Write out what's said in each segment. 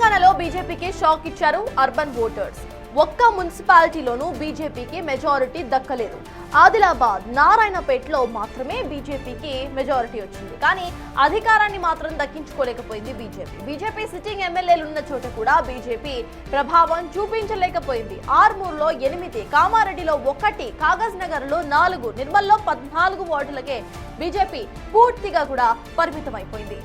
తెలంగాణలో బీజేపీకి షాక్ ఇచ్చారు అర్బన్ ఓటర్స్. ఒక్క మున్సిపాలిటీలోనూ బీజేపీకి మెజారిటీ దక్కలేదు. ఆదిలాబాద్, నారాయణపేటలో మాత్రమే బీజేపీకి మెజారిటీ వచ్చింది. కానీ అధికారాన్ని మాత్రం దక్కించుకోలేకపోయింది బీజేపీ సిట్టింగ్ ఎమ్మెల్యేలు ఉన్న చోట కూడా బీజేపీ ప్రభావం చూపించలేకపోయింది. ఆర్మూర్లో 8, కామారెడ్డిలో 1, కాగజ్ నగర్ లో 4, నిర్మల్లో 14 వార్డులకే బీజేపీ పూర్తిగా కూడా పరిమితమైపోయింది.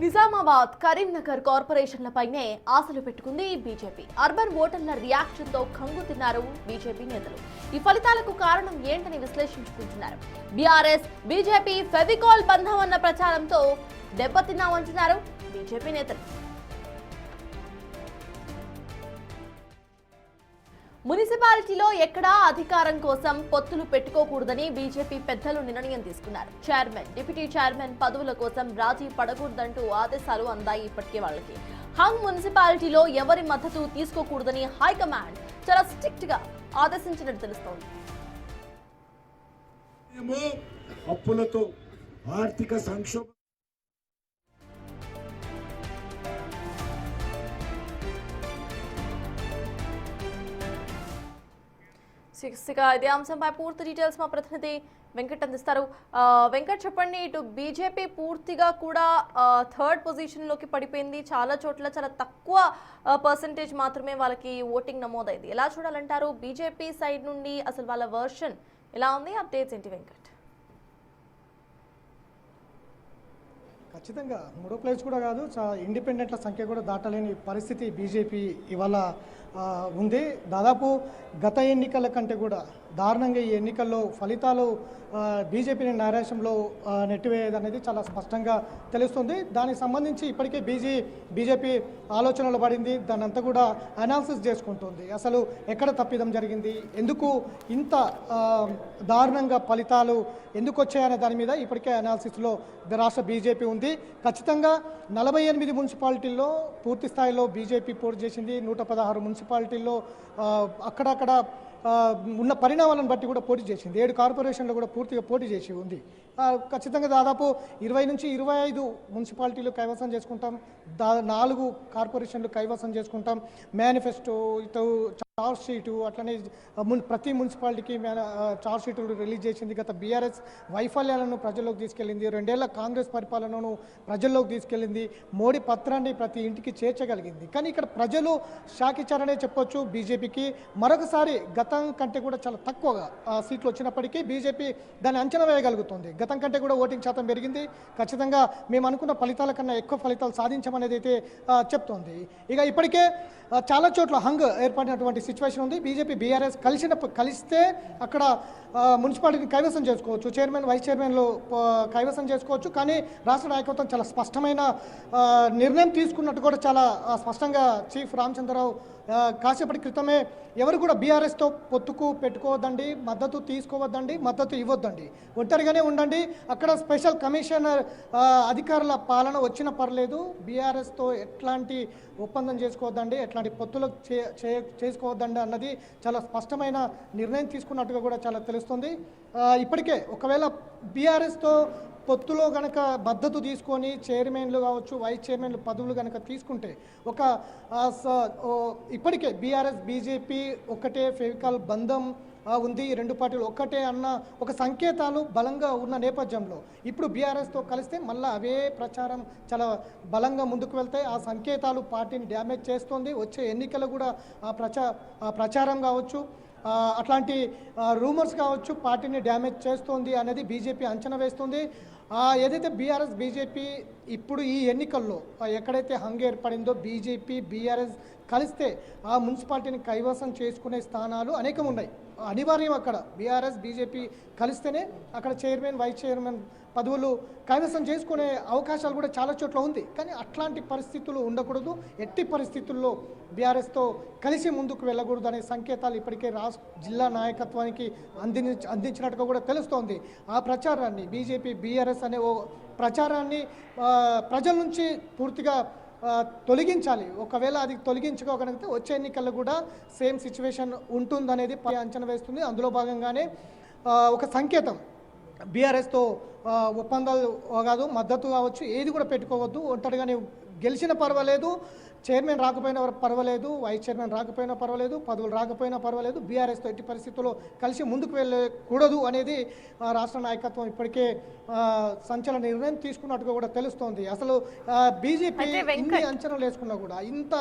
నిజామాబాద్, కరీంనగర్ కార్పొరేషన్లపైనే ఆశలు పెట్టుకుంది బీజేపీ. అర్బన్ ఓటర్ల రియాక్షన్ తో కంగు తిన్నారు బీజేపీ నేతలు. ఈ ఫలితాలకు కారణం ఏంటని విశ్లేషించుకుంటున్నారు. బీఆర్ఎస్ బీజేపీ ఫెవికాల్ బంధం అన్న ప్రచారంతో దెబ్బతిన్నామంటున్నారు బీజేపీ నేతలు. మున్సిపాలిటీలో ఎక్కడా అధికారం కోసం పొత్తులు పెట్టుకోకూడదని బీజేపీ పెద్దలు నిర్ణయం తీసుకున్నారు. చైర్మన్, డిప్యూటీ చైర్మన్ పదవుల కోసం రాజీ పడకూడదంటూ ఆదేశాలు అందాయి ఇప్పటికే వాళ్ళకి. హంగ్ మున్సిపాలిటీలో ఎవరి మద్దతు తీసుకోకూడదని హైకమాండ్ చాలా స్ట్రిక్ట్ గా ఆదేశించినట్టు తెలుస్తోంది. అప్పులతో ఆర్థిక సంక్షోభం ఇదే అంశంపై పూర్తి డీటెయిల్స్ మా ప్రతినిధి వెంకట్ అందిస్తారు. వెంకట్, చెప్పండి. ఇటు బీజేపీ పూర్తిగా కూడా థర్డ్ పొజిషన్లోకి పడిపోయింది. చాలా చోట్ల చాలా తక్కువ పర్సంటేజ్ మాత్రమే వాళ్ళకి ఓటింగ్ నమోదైంది. ఎలా చూడాలంటారు? బీజేపీ సైడ్ నుండి అసలు వాళ్ళ వర్షన్ ఎలా ఉంది? అప్డేట్స్ ఏంటి వెంకట్? ఖచ్చితంగా మూడో ప్లేస్ కూడా కాదు, ఇండిపెండెంట్ల సంఖ్య కూడా దాటలేని పరిస్థితి బీజేపీ ఇవాళ ఉంది. దాదాపు గత ఎన్నికల కంటే కూడా దారుణంగా ఈ ఎన్నికల్లో ఫలితాలు బీజేపీని నైరాశ్యంలో నెట్టివేయదనేది చాలా స్పష్టంగా తెలుస్తుంది. దానికి సంబంధించి ఇప్పటికే బీజేపీ ఆలోచనలు పడింది. దాన్ని అంతా కూడా అనాలిసిస్ చేసుకుంటుంది. అసలు ఎక్కడ తప్పిదం జరిగింది, ఎందుకు ఇంత దారుణంగా ఫలితాలు ఎందుకు వచ్చాయనే దాని మీద ఇప్పటికే అనాలిసిస్లో రాష్ట్ర బీజేపీ ఉంది. ఖచ్చితంగా 48 మున్సిపాలిటీల్లో పూర్తి స్థాయిలో బీజేపీ పోటీ చేసింది. 116 మున్సిపాలిటీల్లో అక్కడక్కడ ఉన్న పరిణామాలను బట్టి కూడా పోటీ చేసింది. 7 కార్పొరేషన్లు కూడా పూర్తిగా పోటీ చేసి ఉంది. ఖచ్చితంగా దాదాపు 20 నుంచి 25 మున్సిపాలిటీలు కైవసం చేసుకుంటాం, 4 కార్పొరేషన్లు కైవసం చేసుకుంటాం. మేనిఫెస్టో, ఇటు చార్జ్ షీటు, అట్లనే ప్రతి మున్సిపాలిటీకి చార్జ్ షీటు రిలీజ్ చేసింది. గత బీఆర్ఎస్ వైఫల్యాలను ప్రజల్లోకి తీసుకెళ్ళింది. 2 ఏళ్ల కాంగ్రెస్ పరిపాలనను ప్రజల్లోకి తీసుకెళ్ళింది. మోడీ పత్రాన్ని ప్రతి ఇంటికి చేర్చగలిగింది. కానీ ఇక్కడ ప్రజలు షాక్ ఇచ్చారనే చెప్పొచ్చు బీజేపీకి. మరొకసారి గతం కంటే కూడా చాలా తక్కువగా సీట్లు వచ్చినప్పటికీ బీజేపీ దాన్ని అంచనా వేయగలుగుతుంది. గతం కంటే కూడా ఓటింగ్ శాతం పెరిగింది. ఖచ్చితంగా మేము అనుకున్న ఫలితాల కన్నా ఎక్కువ ఫలితాలు సాధించమనేది అయితే చెప్తోంది. ఇక ఇప్పటికే చాలా చోట్ల హంగ్ ఏర్పడినటువంటి సిచ్యువేషన్ ఉంది. బీజేపీ బీఆర్ఎస్ కలిస్తే అక్కడ మున్సిపాలిటీని కైవసం చేసుకోవచ్చు, చైర్మన్, వైస్ చైర్మన్లు కైవసం చేసుకోవచ్చు. కానీ రాష్ట్ర నాయకత్వం చాలా స్పష్టమైన నిర్ణయం తీసుకున్నట్టు కూడా చాలా స్పష్టంగా చీఫ్ రామచంద్రరావు కాసేపటి క్రితమే ఎవరు కూడా బీఆర్ఎస్తో పొత్తుకు పెట్టుకోవద్దండి, మద్దతు తీసుకోవద్దండి, మద్దతు ఇవ్వద్దండి, ఒంటరిగానే ఉండండి, అక్కడ స్పెషల్ కమిషనర్ అధికారుల పాలన వచ్చినా పర్లేదు, బీఆర్ఎస్తో ఎట్లాంటి ఒప్పందం చేసుకోవద్దండి, ఎట్లాంటి పొత్తులు చేసుకోవద్దండి అన్నది చాలా స్పష్టమైన నిర్ణయం తీసుకున్నట్టుగా కూడా చాలా తెలుస్తుంది. ఇప్పటికే ఒకవేళ బీఆర్ఎస్తో పొత్తులో కనుక మద్దతు తీసుకొని చైర్మన్లు కావచ్చు, వైస్ చైర్మన్లు పదవులు కనుక తీసుకుంటే ఇప్పటికే బీఆర్ఎస్ బీజేపీ ఒకటే ఫెవికాల్ బంధం ఉంది, 2 పార్టీలు ఒక్కటే అన్న ఒక సంకేతాలు బలంగా ఉన్న నేపథ్యంలో ఇప్పుడు బీఆర్ఎస్తో కలిస్తే మళ్ళీ అవే ప్రచారం చాలా బలంగా ముందుకు వెళ్తాయి. ఆ సంకేతాలు పార్టీని డ్యామేజ్ చేస్తుంది. వచ్చే ఎన్నికలు కూడా ప్రచారం కావచ్చు, అట్లాంటి రూమర్స్ కావచ్చు పార్టీని డ్యామేజ్ చేస్తుంది అనేది బీజేపీ అంచనా వేస్తుంది. ఏదైతే బీఆర్ఎస్ బీజేపీ ఇప్పుడు ఈ ఎన్నికల్లో ఎక్కడైతే హంగ్ ఏర్పడిందో బీజేపీ బీఆర్ఎస్ కలిస్తే ఆ మున్సిపాలిటీని కైవసం చేసుకునే స్థానాలు అనేకం ఉన్నాయి. అనివార్యం. అక్కడ బీఆర్ఎస్ బీజేపీ కలిస్తేనే అక్కడ చైర్మన్, వైస్ చైర్మన్ పదవులు కైవసం చేసుకునే అవకాశాలు కూడా చాలా చోట్ల ఉంది. కానీ అట్లాంటి పరిస్థితులు ఉండకూడదు. ఎట్టి పరిస్థితుల్లో బీఆర్ఎస్తో కలిసి ముందుకు వెళ్ళకూడదు అనే సంకేతాలు ఇప్పటికే జిల్లా నాయకత్వానికి అందించినట్టుగా కూడా తెలుస్తోంది. ఆ ప్రచారాన్ని బీజేపీ బీఆర్ఎస్ అనే ఓ ప్రచారాన్ని ప్రజల నుంచి పూర్తిగా తొలగించాలి. ఒకవేళ అది తొలగించుకోగలిగితే వచ్చే ఎన్నికల్లో కూడా సేమ్ సిచ్యువేషన్ ఉంటుందనేది అంచనా వేస్తుంది. అందులో భాగంగానే ఒక సంకేతం బీఆర్ఎస్తో ఒప్పందాలు కాదు, మద్దతు కావచ్చు, ఏది కూడా పెట్టుకోవద్దు, ఒంటరిగానే గెలిచిన పర్వాలేదు, చైర్మన్ రాకపోయినా పర్వాలేదు, వైస్ చైర్మన్ రాకపోయినా పర్వాలేదు, పదవులు రాకపోయినా పర్వాలేదు, బీఆర్ఎస్తో ఎట్టి పరిస్థితుల్లో కలిసి ముందుకు వెళ్ళకూడదు అనేది రాష్ట్ర నాయకత్వం ఇప్పటికే సంచలన నిర్ణయం తీసుకున్నట్టుగా కూడా తెలుస్తోంది. అసలు బీజేపీ ఇన్ని అంచనాలు వేసుకున్నా కూడా ఇంత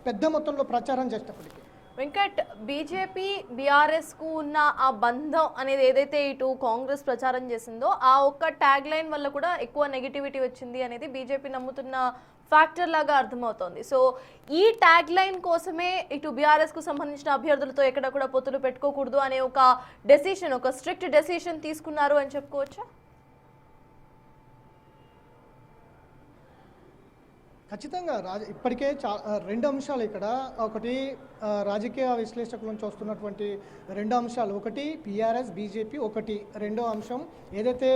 పెద్ద మొత్తంలో ప్రచారం చేసేటప్పటికీ వెంకట్, బీజేపీ బీఆర్ఎస్కు ఉన్న ఆ బంధం అనేది ఏదైతే ఇటు కాంగ్రెస్ ప్రచారం చేసిందో ఆ ఒక్క ట్యాగ్ లైన్ వల్ల కూడా ఎక్కువ నెగిటివిటీ వచ్చింది అనేది బీజేపీ నమ్ముతున్న ఫ్యాక్టర్ లాగా అర్థమవుతోంది. సో ఈ ట్యాగ్ లైన్ కోసమే ఇటు బీఆర్ఎస్కు సంబంధించిన అభ్యర్థులతో ఎక్కడ కూడా పొత్తులు పెట్టుకోకూడదు అనే ఒక డెసిషన్, ఒక స్ట్రిక్ట్ డెసిషన్ తీసుకున్నారు అని చెప్పుకోవచ్చా? ఖచ్చితంగా ఇప్పటికే రెండు అంశాలు ఇక్కడ. ఒకటి రాజకీయ విశ్లేషకుల నుంచి వస్తున్నటువంటి రెండు అంశాలు, ఒకటి బీఆర్ఎస్ బీజేపీ, ఒకటి రెండో అంశం ఏదైతే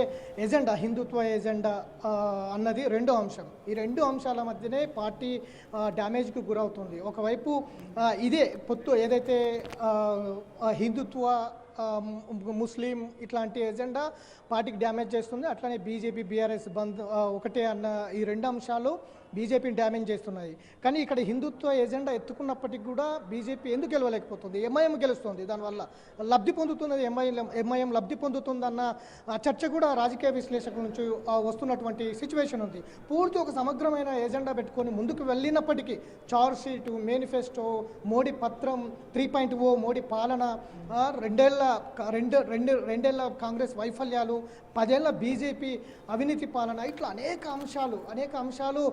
ఎజెండా, హిందుత్వ ఎజెండా అన్నది రెండో అంశం. ఈ రెండు అంశాల మధ్యనే పార్టీ డ్యామేజ్కి గురవుతుంది. ఒకవైపు ఇదే పొత్తు ఏదైతే హిందుత్వ ముస్లిం ఇట్లాంటి ఎజెండా పార్టీకి డ్యామేజ్ చేస్తుంది, అట్లనే బీజేపీ బీఆర్ఎస్ బంద్ ఒకటే అన్న ఈ రెండు అంశాలు బీజేపీని డ్యామేజ్ చేస్తున్నాయి. కానీ ఇక్కడ హిందుత్వ ఎజెండా ఎత్తుకున్నప్పటికీ కూడా బీజేపీ ఎందుకు గెలవలేకపోతుంది? ఎంఐఎం గెలుస్తుంది, దానివల్ల లబ్ధి పొందుతున్నది ఎంఐఎం లబ్ధి పొందుతుందన్న చర్చ కూడా రాజకీయ విశ్లేషకుల నుంచి వస్తున్నటువంటి సిచ్యువేషన్ ఉంది. పూర్తి ఒక సమగ్రమైన ఎజెండా పెట్టుకొని ముందుకు వెళ్ళినప్పటికీ చార్జ్ షీటు, మేనిఫెస్టో, మోడీ పత్రం, 3.0 మోడీ పాలన, రెండేళ్ల కాంగ్రెస్ వైఫల్యాలు, 10 ఏళ్ల బీజేపీ అవినీతి పాలన, ఇట్లా అనేక అంశాలు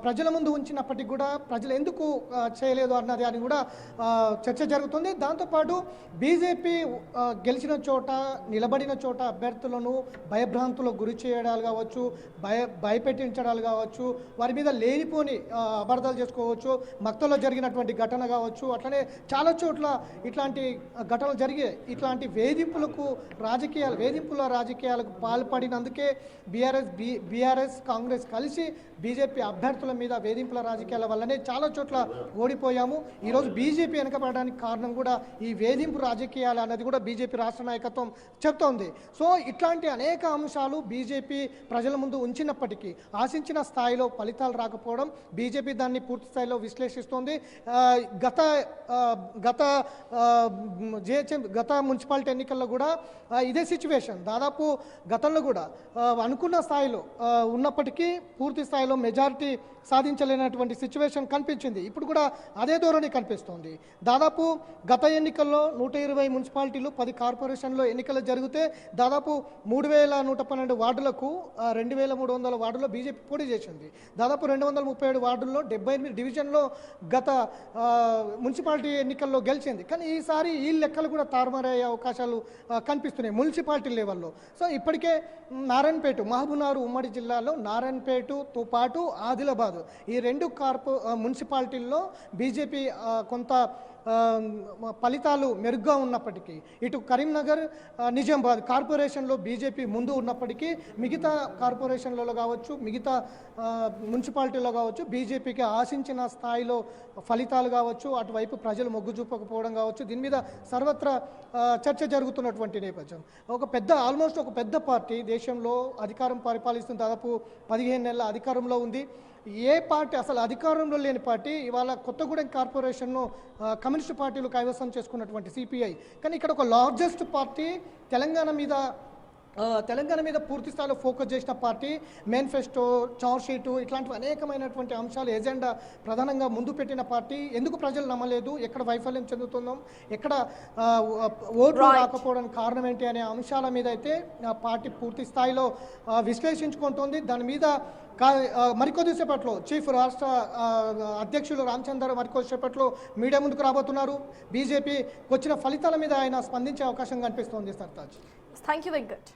ప్రజల ముందు ఉంచినప్పటికీ కూడా ప్రజలు ఎందుకు చేయలేదు అన్నది అని కూడా చర్చ జరుగుతుంది. దాంతోపాటు బీజేపీ గెలిచిన చోట, నిలబడిన చోట అభ్యర్థులను భయభ్రాంతులకు గురి చేయడాలు కావచ్చు, భయపెట్టించడాలు కావచ్చు, వారి మీద లేనిపోని అబద్ధాలు చేసుకోవచ్చు, మక్తలో జరిగినటువంటి ఘటన కావచ్చు, అట్లనే చాలా చోట్ల ఇట్లాంటి ఘటనలు జరిగాయి. ఇట్లాంటి వేధింపుల రాజకీయాలకు పాల్పడినందుకే బీఆర్ఎస్ కాంగ్రెస్ కలిసి బీజేపీ అభ్యర్థుల మీద వేధింపుల రాజకీయాల వల్లనే చాలా చోట్ల ఓడిపోయాము. ఈరోజు బీజేపీ వెనకబడడానికి కారణం కూడా ఈ వేధింపు రాజకీయాలు అన్నది కూడా బీజేపీ రాష్ట్ర నాయకత్వం చెప్తోంది. సో ఇట్లాంటి అనేక అంశాలు బీజేపీ ప్రజల ముందు ఉంచినప్పటికీ ఆశించిన స్థాయిలో ఫలితాలు రాకపోవడం, బీజేపీ దాన్ని పూర్తి స్థాయిలో విశ్లేషిస్తోంది. గత మున్సిపాలిటీ ఎన్నికల్లో కూడా ఇదే సిచ్యువేషన్. దాదాపు గతంలో కూడా అనుకున్న స్థాయిలో ఉన్నప్పటికీ పూర్తి స్థాయిలో మెజారిటీ సాధించలేనటువంటి సిచ్యువేషన్ కనిపించింది. ఇప్పుడు కూడా అదే ధోరణి కనిపిస్తోంది. దాదాపు గత ఎన్నికల్లో 120 మున్సిపాలిటీలు, 10 కార్పొరేషన్లో ఎన్నికలు జరిగితే దాదాపు 3112 వార్డులకు 2300 వార్డుల్లో బీజేపీ పోటీ చేసింది. దాదాపు 237 వార్డుల్లో 78 డివిజన్లో గత మున్సిపాలిటీ ఎన్నికల్లో గెలిచింది. కానీ ఈసారి ఈ లెక్కలు కూడా తారుమారయ్యే అవకాశాలు కనిపిస్తున్నాయి మున్సిపాలిటీ లెవెల్లో. సో ఇప్పటికే నారాయణపేట, మహబూబ్నగర్ ఉమ్మడి జిల్లాలో నారాయణపేటతో పాటు ఆదిలాబాద్, ఈ రెండు మున్సిపాలిటీల్లో బీజేపీ కొంత ఫలితాలు మెరుగ్గా ఉన్నప్పటికీ, ఇటు కరీంనగర్, నిజామాబాద్ కార్పొరేషన్లో బీజేపీ ముందు ఉన్నప్పటికీ మిగతా కార్పొరేషన్లలో కావచ్చు, మిగతా మున్సిపాలిటీలో కావచ్చు బీజేపీకి ఆశించిన స్థాయిలో ఫలితాలు కావచ్చు, అటువైపు ప్రజలు మొగ్గు చూపకపోవడం కావచ్చు, దీని మీద సర్వత్రా చర్చ జరుగుతున్నటువంటి నేపథ్యం. ఆల్మోస్ట్ ఒక పెద్ద పార్టీ దేశంలో అధికారం పరిపాలిస్తుంది, దాదాపు 15 నెలల అధికారంలో ఉంది. ఏ పార్టీ, అసలు అధికారంలో లేని పార్టీ ఇవాళ కొత్తగూడెం కార్పొరేషన్ను కమ్యూనిస్టు పార్టీలు కైవసం చేసుకున్నటువంటి సిపిఐ. కానీ ఇక్కడ ఒక లార్జెస్ట్ పార్టీ తెలంగాణ మీద పూర్తి స్థాయిలో ఫోకస్ చేసిన పార్టీ, మేనిఫెస్టో, చార్జ్ షీటు ఇట్లాంటివి అనేకమైనటువంటి అంశాలు ఎజెండా ప్రధానంగా ముందు పెట్టిన పార్టీ. ఎందుకు ప్రజలు నమ్మలేదు, ఎక్కడ వైఫల్యం చెందుతున్నాం, ఎక్కడ ఓట్లు రాకపోవడానికి కారణం ఏంటి అనే అంశాల మీద అయితే పార్టీ పూర్తి స్థాయిలో విశ్లేషించుకుంటోంది. దాని మీద మరికొద్దిసేపట్లో చీఫ్ రాష్ట్ర అధ్యక్షులు రామచంద్ర మరికొద్దిసేపట్లో మీడియా ముందుకు రాబోతున్నారు. బీజేపీ వచ్చిన ఫలితాల మీద ఆయన స్పందించే అవకాశం కనిపిస్తోంది. Sartaj, thank you Venkat.